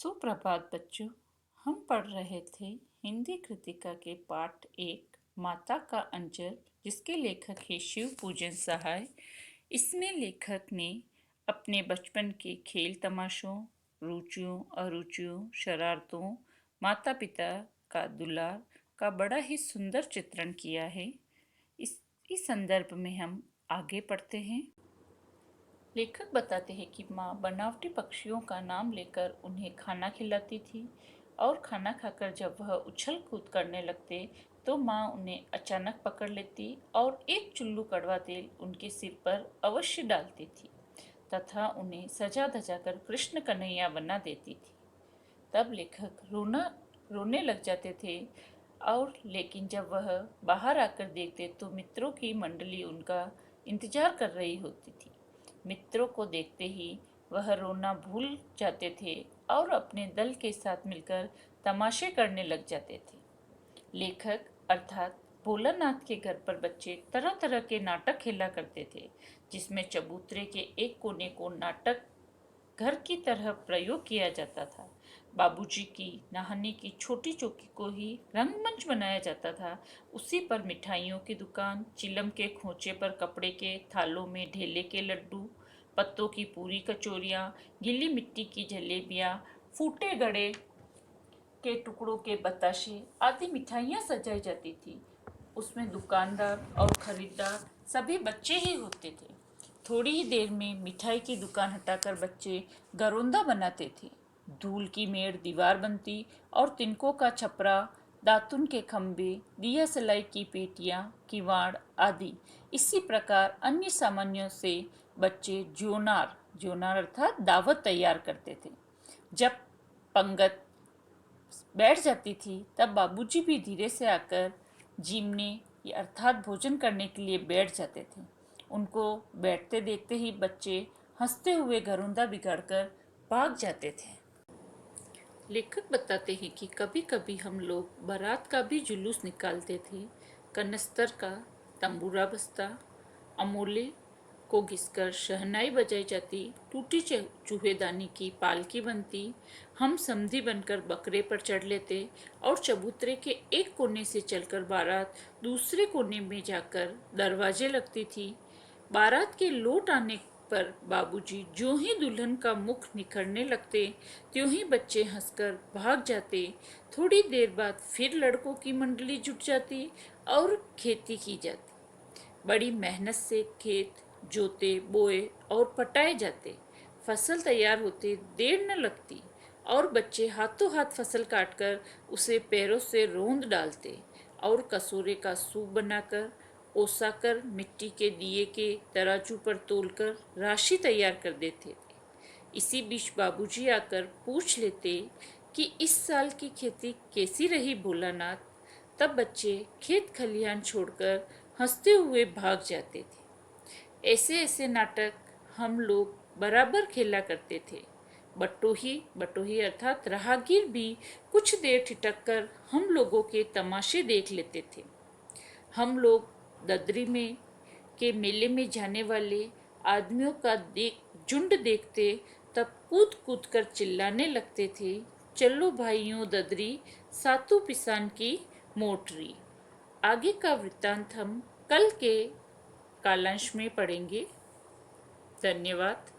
सुप्रभात बच्चों। हम पढ़ रहे थे हिंदी कृतिका के पाठ 1 माता का अंजल, जिसके लेखक हैं शिव पूजन सहाय। इसमें लेखक ने अपने बचपन के खेल तमाशों, रुचियों अरुचियों, शरारतों, माता पिता का दुलार का बड़ा ही सुंदर चित्रण किया है। इस संदर्भ में हम आगे पढ़ते हैं। लेखक बताते हैं कि माँ बनावटी पक्षियों का नाम लेकर उन्हें खाना खिलाती थी और खाना खाकर जब वह उछल कूद करने लगते तो माँ उन्हें अचानक पकड़ लेती और एक चुल्लू कड़वा तेल उनके सिर पर अवश्य डालती थी तथा उन्हें सजा धजा कर कृष्ण कन्हैया बना देती थी। तब लेखक रोने लग जाते थे और लेकिन जब वह बाहर आकर देखते तो मित्रों की मंडली उनका इंतजार कर रही होती थी। मित्रों को देखते ही वह रोना भूल जाते थे और अपने दल के साथ मिलकर तमाशे करने लग जाते थे। लेखक अर्थात भोलानाथ के घर पर बच्चे तरह तरह के नाटक खेला करते थे, जिसमें चबूतरे के एक कोने को नाटक घर की तरह प्रयोग किया जाता था। बाबूजी की नहाने की छोटी चौकी को ही रंगमंच बनाया जाता था। उसी पर मिठाइयों की दुकान, चिलम के खोचे पर कपड़े के थालों में ढेले के लड्डू, पत्तों की पूरी कचौरियाँ, गीली मिट्टी की जलेबियाँ, फूटे गड़े के टुकड़ों के बताशे आदि मिठाइयाँ सजाई जाती थी। उसमें दुकानदार और खरीदार सभी बच्चे ही होते थे। थोड़ी ही देर में मिठाई की दुकान हटाकर बच्चे गरोंदा बनाते थे। धूल की मेड़ दीवार बनती और तिनकों का छपरा, दातुन के खंभे, दिया सलाई की पेटियां, किवाड़ आदि इसी प्रकार अन्य सामान्यों से बच्चे जोनार अर्थात दावत तैयार करते थे। जब पंगत बैठ जाती थी तब बाबूजी भी धीरे से आकर जीमने अर्थात भोजन करने के लिए बैठ जाते थे। उनको बैठते देखते ही बच्चे हंसते हुए घरौंदा बिगाड़कर भाग जाते थे। लेखक बताते हैं कि कभी कभी हम लोग बारात का भी जुलूस निकालते थे। कनस्तर का तंबूरा बजता, अमोले को घिसकर शहनाई बजाई जाती, टूटी चूहेदानी की पालकी बनती, हम समधी बनकर बकरे पर चढ़ लेते और चबूतरे के एक कोने से चलकर बारात दूसरे कोने में जाकर दरवाजे लगती थी। बारात के लौट आने पर बाबूजी जो ही दुल्हन का मुख निखरने लगते त्यों ही बच्चे हंसकर भाग जाते। थोड़ी देर बाद फिर लड़कों की मंडली जुट जाती और खेती की जाती। बड़ी मेहनत से खेत जोते, बोए और पटाए जाते। फसल तैयार होते देर न लगती और बच्चे हाथों हाथ फसल काटकर उसे पैरों से रोंद डालते और कसोरे का सूप बनाकर ओसाकर मिट्टी के दिए के तराजू पर तोलकर राशि तैयार कर देते थे। इसी बीच बाबूजी आकर पूछ लेते कि इस साल की खेती कैसी रही भोलानाथ। तब बच्चे खेत खलिहान छोड़कर हंसते हुए भाग जाते थे। ऐसे ऐसे नाटक हम लोग बराबर खेला करते थे। बटोही अर्थात राहगीर भी कुछ देर ठिठक कर हम लोगों के तमाशे देख लेते थे। हम लोग ददरी में के मेले में जाने वाले आदमियों का झुंड देखते तब कूद कूद कर चिल्लाने लगते थे, चलो भाइयों ददरी, सातु पिसान की मोटरी। आगे का वृत्तांत हम कल के कालांश में पढ़ेंगे। धन्यवाद।